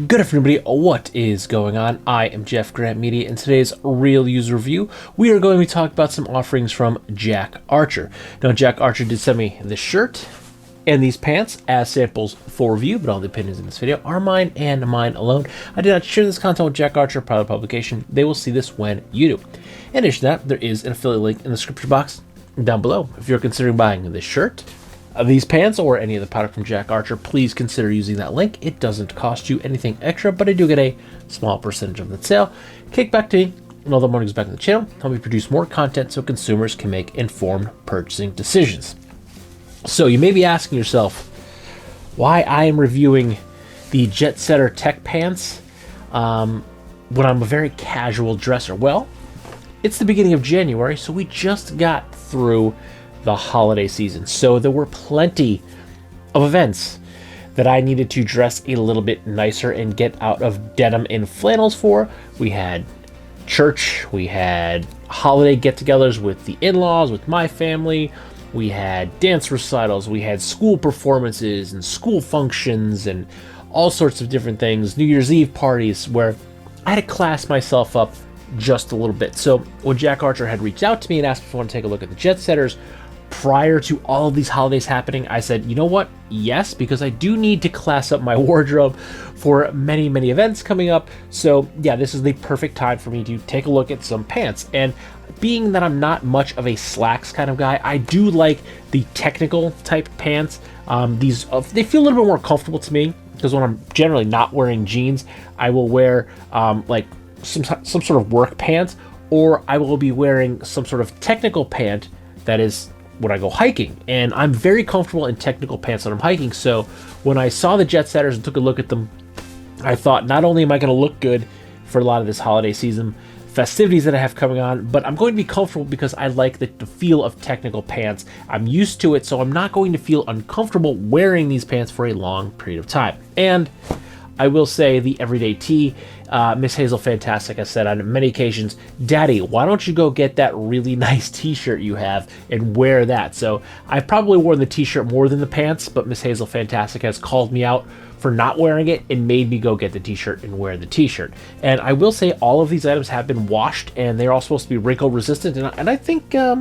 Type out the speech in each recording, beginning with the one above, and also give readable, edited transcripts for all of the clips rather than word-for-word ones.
Good afternoon, everybody. What is going on? I am Jeff GrantMEDIA. In today's real user review, we are going to be talking about some offerings from Jack Archer. Now, Jack Archer did send me this shirt and these pants as samples for review, but all the opinions in this video are mine and mine alone. I did not share this content with Jack Archer prior to publication. They will see this when you do. In addition to that, there is an affiliate link in the description box down below. If you're considering buying this shirt, these pants, or any of the product from Jack Archer, please consider using that link. It doesn't cost you anything extra, but I do get a small percentage of the sale. Kick back to me, and all the money goes back to the channel. Help me produce more content so consumers can make informed purchasing decisions. So you may be asking yourself why I am reviewing the Jetsetter Tech pants when I'm a very casual dresser. Well, it's the beginning of January, so we just got through the holiday season, so there were plenty of events that I needed to dress a little bit nicer and get out of denim and flannels for. We had church, we had holiday get-togethers with the in-laws, with my family, we had dance recitals, we had school performances and school functions and all sorts of different things, New Year's Eve parties, where I had to class myself up just a little bit. So when Jack Archer had reached out to me and asked if I want to take a look at the Jetsetters prior to all of these holidays happening, I said, you know what? Yes, because I do need to class up my wardrobe for many, many events coming up. So yeah, this is the perfect time for me to take a look at some pants. And being that I'm not much of a slacks kind of guy, I do like the technical type pants. These they feel a little bit more comfortable to me, because when I'm generally not wearing jeans, I will wear like some sort of work pants, or I will be wearing some sort of technical pant that is when I go hiking, and I'm very comfortable in technical pants when I'm hiking. So when I saw the Jetsetters and took a look at them, I thought, not only am I going to look good for a lot of this holiday season festivities that I have coming on, but I'm going to be comfortable because I like the feel of technical pants. I'm used to it, so I'm not going to feel uncomfortable wearing these pants for a long period of time. And I will say the everyday tee, Miss Hazel Fantastic has said on many occasions, Daddy, why don't you go get that really nice t-shirt you have and wear that? So I've probably worn the t-shirt more than the pants, but Miss Hazel Fantastic has called me out for not wearing it and made me go get the t-shirt and wear the t-shirt. And I will say all of these items have been washed, and they're all supposed to be wrinkle resistant, and I think they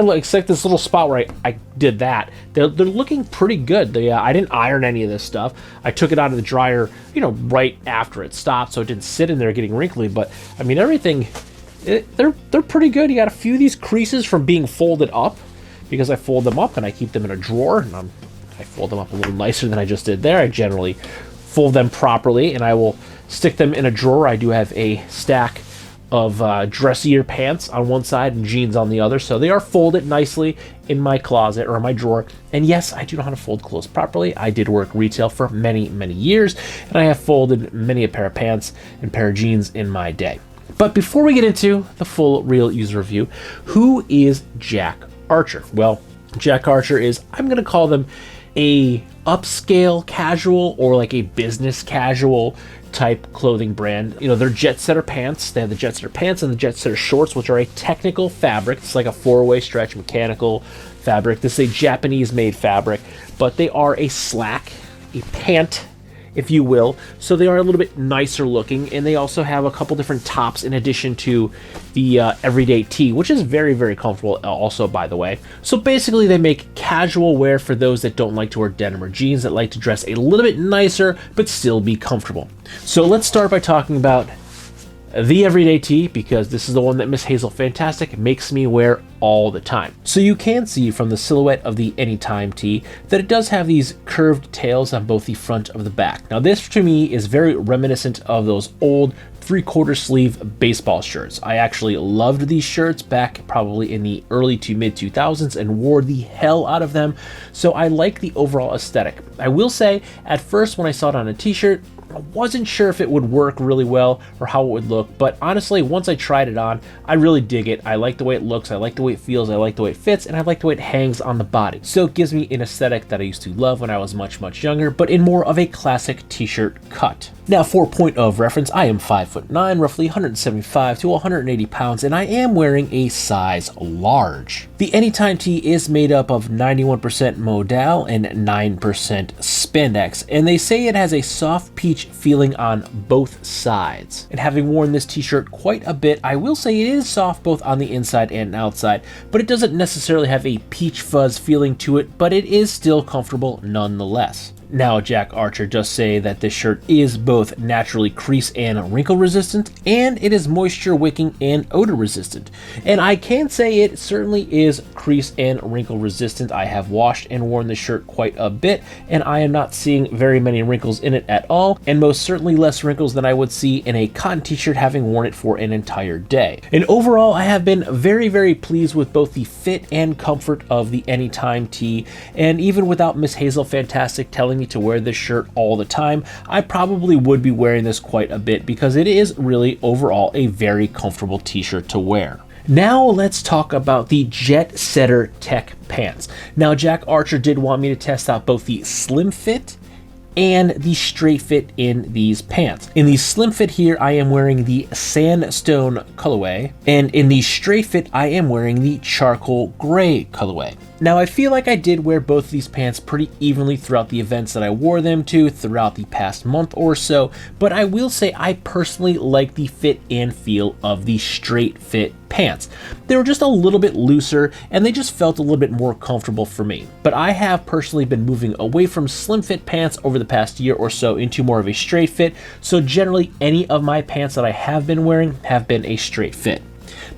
look, except this little spot where I did that, they're looking pretty good. I didn't iron any of this stuff. I took it out of the dryer, right after it stopped, so it didn't sit in there getting wrinkly. But I mean, everything, they're pretty good. You got a few of these creases from being folded up, because I fold them up and I keep them in a drawer, and I fold them up a little nicer than I just did there. I generally fold them properly, and I will stick them in a drawer. I do have a stack of dressier pants on one side and jeans on the other, so they are folded nicely in my closet or in my drawer. And yes, I do know how to fold clothes properly. I did work retail for many, many years, and I have folded many a pair of pants and pair of jeans in my day. But before we get into the full real user review, who is Jack Archer? Well, Jack Archer is, I'm going to call them a upscale casual, or like a business casual type clothing brand. They're Jetsetter pants. They have the Jetsetter pants and the Jetsetter shorts, which are a technical fabric. It's like a four-way stretch mechanical fabric. This is a Japanese made fabric, but they are a slack, a pant, if you will. So they are a little bit nicer looking, and they also have a couple different tops in addition to the everyday tee, which is very, very comfortable also, by the way. So basically they make casual wear for those that don't like to wear denim or jeans, that like to dress a little bit nicer but still be comfortable. So let's start by talking about the everyday tee, because this is the one that Miss Hazel Fantastic makes me wear all the time. So you can see from the silhouette of the Anytime tee that it does have these curved tails on both the front of the back. Now this to me is very reminiscent of those old 3/4 sleeve baseball shirts. I actually loved these shirts back probably in the early to mid 2000s and wore the hell out of them. So I like the overall aesthetic. I will say at first when I saw it on a t-shirt, I wasn't sure if it would work really well or how it would look, but honestly, once I tried it on, I really dig it. I like the way it looks, I like the way it feels, I like the way it fits, and I like the way it hangs on the body. So it gives me an aesthetic that I used to love when I was much, much younger, but in more of a classic t-shirt cut. Now, for point of reference, I am 5'9", roughly 175 to 180 pounds, and I am wearing a size large. The Anytime tee is made up of 91% modal and 9% spandex, and they say it has a soft peach feeling on both sides. And having worn this t-shirt quite a bit, I will say it is soft both on the inside and outside, but it doesn't necessarily have a peach fuzz feeling to it, but it is still comfortable nonetheless. Now, Jack Archer does say that this shirt is both naturally crease and wrinkle resistant, and it is moisture wicking and odor resistant. And I can say it certainly is crease and wrinkle resistant. I have washed and worn this shirt quite a bit, and I am not seeing very many wrinkles in it at all, and most certainly less wrinkles than I would see in a cotton t-shirt having worn it for an entire day. And overall, I have been very, very pleased with both the fit and comfort of the Anytime tee, and even without Miss Hazel Fantastic telling me to wear this shirt all the time, I probably would be wearing this quite a bit because it is really overall a very comfortable t-shirt to wear. Now let's talk about the Jetsetter Tech pants. Now, Jack Archer did want me to test out both the slim fit and the straight fit in these pants. In the slim fit here, I am wearing the sandstone colorway, and in the straight fit, I am wearing the charcoal gray colorway. Now, I feel like I did wear both of these pants pretty evenly throughout the events that I wore them to throughout the past month or so, but I will say I personally like the fit and feel of the straight fit pants. They were just a little bit looser and they just felt a little bit more comfortable for me. But I have personally been moving away from slim fit pants over the past year or so into more of a straight fit, so generally any of my pants that I have been wearing have been a straight fit.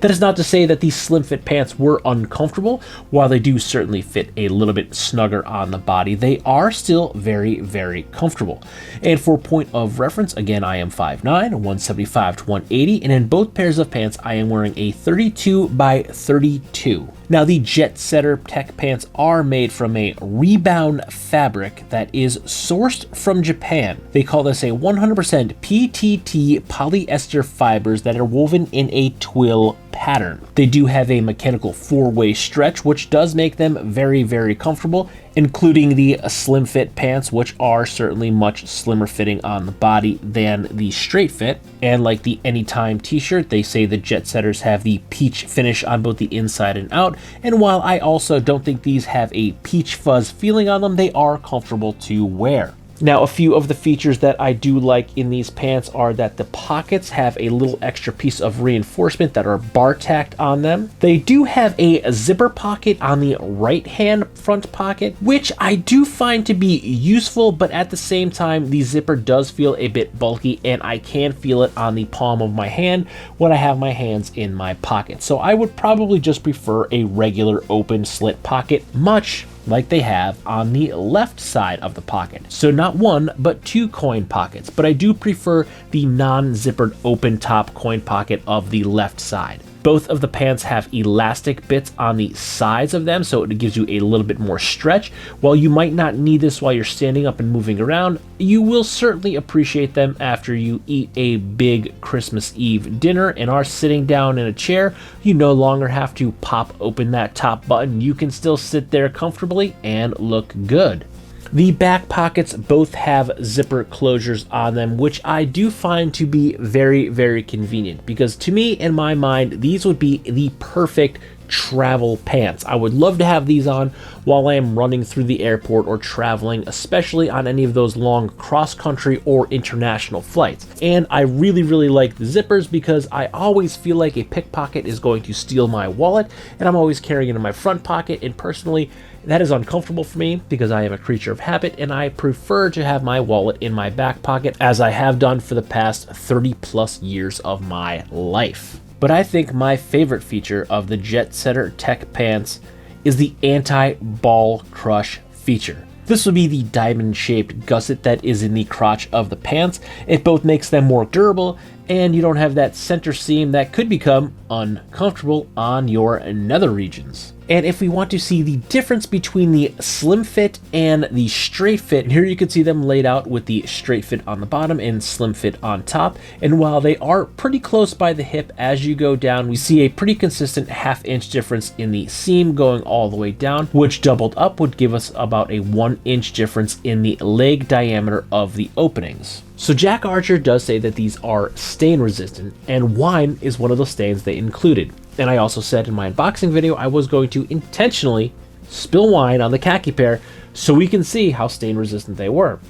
That is not to say that these slim fit pants were uncomfortable. While they do certainly fit a little bit snugger on the body, they are still very, very comfortable. And for point of reference, again, I am 5'9", 175 to 180, and in both pairs of pants, I am wearing a 32 by 32. Now, the Jetsetter Tech pants are made from a rebound fabric that is sourced from Japan. They call this a 100% PTT polyester fibers that are woven in a twill pattern. They do have a mechanical four-way stretch, which does make them very, very comfortable, including the slim fit pants, which are certainly much slimmer fitting on the body than the straight fit. And like the Anytime t-shirt, they say the Jetsetters have the peach finish on both the inside and out. And while I also don't think these have a peach fuzz feeling on them, they are comfortable to wear. Now, a few of the features that I do like in these pants are that the pockets have a little extra piece of reinforcement that are bar tacked on them. They do have a zipper pocket on the right hand front pocket, which I do find to be useful, but at the same time, the zipper does feel a bit bulky and I can feel it on the palm of my hand when I have my hands in my pocket. So I would probably just prefer a regular open slit pocket, much like they have on the left side of the pocket. So not one, but two coin pockets, but I do prefer the non-zippered open top coin pocket of the left side. Both of the pants have elastic bits on the sides of them, so it gives you a little bit more stretch. While you might not need this while you're standing up and moving around, you will certainly appreciate them after you eat a big Christmas Eve dinner and are sitting down in a chair. You no longer have to pop open that top button. You can still sit there comfortably and look good. The back pockets both have zipper closures on them, which I do find to be very, very convenient, because to me, in my mind, these would be the perfect travel pants. I would love to have these on while I am running through the airport or traveling, especially on any of those long cross-country or international flights. And I really, really like the zippers because I always feel like a pickpocket is going to steal my wallet, and I'm always carrying it in my front pocket, and personally, that is uncomfortable for me because I am a creature of habit and I prefer to have my wallet in my back pocket, as I have done for the past 30 plus years of my life. But I think my favorite feature of the Jetsetter Tech pants is the anti-ball crush feature. This would be the diamond-shaped gusset that is in the crotch of the pants. It both makes them more durable, and you don't have that center seam that could become uncomfortable on your nether regions. And if we want to see the difference between the slim fit and the straight fit, here you can see them laid out with the straight fit on the bottom and slim fit on top. And while they are pretty close by the hip, as you go down, we see a pretty consistent ½ inch difference in the seam going all the way down, which doubled up would give us about a 1 inch difference in the leg diameter of the openings. So Jack Archer does say that these are stain resistant, and wine is one of the stains they included. And I also said in my unboxing video, I was going to intentionally spill wine on the khaki pair so we can see how stain resistant they were.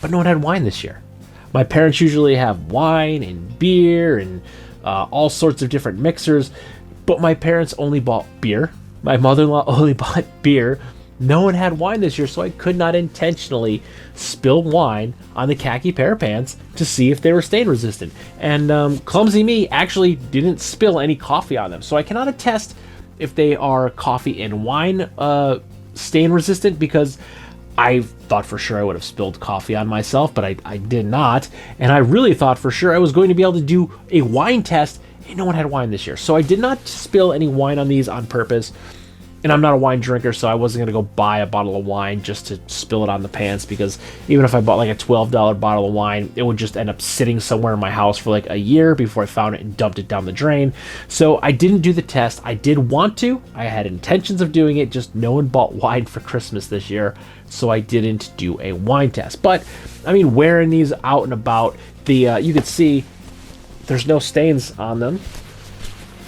But no one had wine this year. My parents usually have wine and beer and all sorts of different mixers, but my parents only bought beer. My mother-in-law only bought beer. No one had wine this year, so I could not intentionally spill wine on the khaki pair of pants to see if they were stain resistant. And clumsy me actually didn't spill any coffee on them, so I cannot attest if they are coffee and wine stain resistant, because I thought for sure I would have spilled coffee on myself, but I did not. And I really thought for sure I was going to be able to do a wine test, and no one had wine this year. So I did not spill any wine on these on purpose. And I'm not a wine drinker, so I wasn't going to go buy a bottle of wine just to spill it on the pants, because even if I bought like a $12 bottle of wine, it would just end up sitting somewhere in my house for like a year before I found it and dumped it down the drain. So I didn't do the test. I did want to. I had intentions of doing it, just no one bought wine for Christmas this year, so I didn't do a wine test. But, I mean, wearing these out and about, you can see there's no stains on them.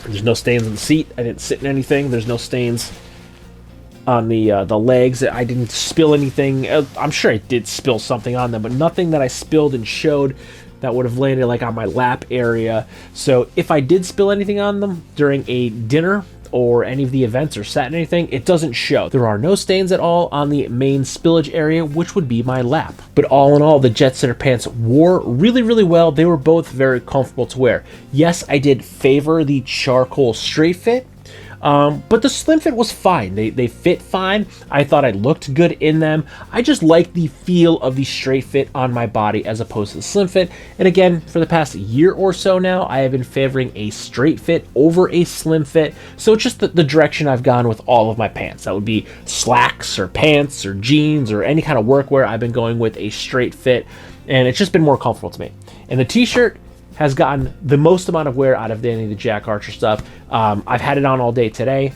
There's no stains on the seat. I didn't sit in anything. There's no stains on the legs. I didn't spill anything. I'm sure I did spill something on them, but nothing that I spilled and showed that would have landed like on my lap area. So if I did spill anything on them during a dinner or any of the events or sat in anything, it doesn't show. There are no stains at all on the main spillage area, which would be my lap. But all in all, the Jetsetter pants wore really, really well. They were both very comfortable to wear. Yes, I did favor the charcoal straight fit, but the slim fit was fine. They fit fine. I thought I looked good in them. I just like the feel of the straight fit on my body as opposed to the slim fit. And again, for the past year or so now, I have been favoring a straight fit over a slim fit. So it's just the direction I've gone with all of my pants. That would be slacks or pants or jeans or any kind of workwear. I've been going with a straight fit, and it's just been more comfortable to me. And the t-shirt has gotten the most amount of wear out of any of the Jack Archer stuff. I've had it on all day today.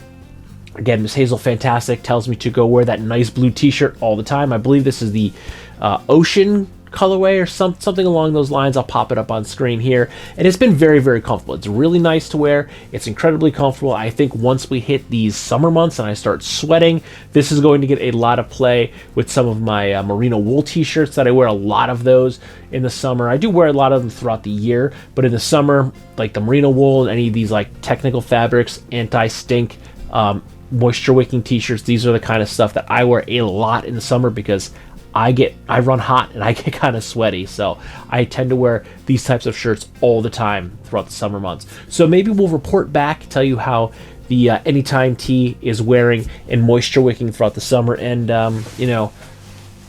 Again, Miss Hazel Fantastic tells me to go wear that nice blue t-shirt all the time. I believe this is the Ocean colorway or something along those lines. I'll pop it up on screen here. And it's been very, very comfortable. It's really nice to wear. It's incredibly comfortable. I think once we hit these summer months and I start sweating, this is going to get a lot of play with some of my merino wool t-shirts that I wear a lot of those in the summer. I do wear a lot of them throughout the year, but in the summer, like the merino wool and any of these like technical fabrics, anti-stink, moisture wicking t-shirts, these are the kind of stuff that I wear a lot in the summer because I run hot and I get kind of sweaty, so I tend to wear these types of shirts all the time throughout the summer months. So maybe we'll report back, tell you how the Anytime tee is wearing and moisture wicking throughout the summer. And you know,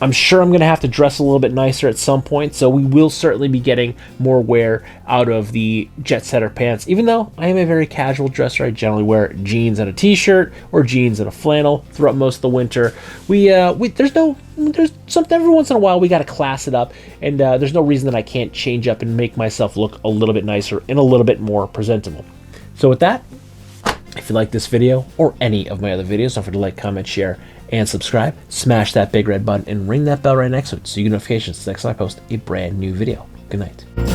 I'm sure I'm going to have to dress a little bit nicer at some point, so we will certainly be getting more wear out of the Jetsetter pants. Even though I am a very casual dresser, I generally wear jeans and a t-shirt or jeans and a flannel throughout most of the winter. There's something every once in a while we got to class it up, and there's no reason that I can't change up and make myself look a little bit nicer and a little bit more presentable. So with that, if you like this video or any of my other videos, don't forget to like, comment, share, and subscribe. Smash that big red button and ring that bell right next to it so you get notifications the next time I post a brand new video. Good night.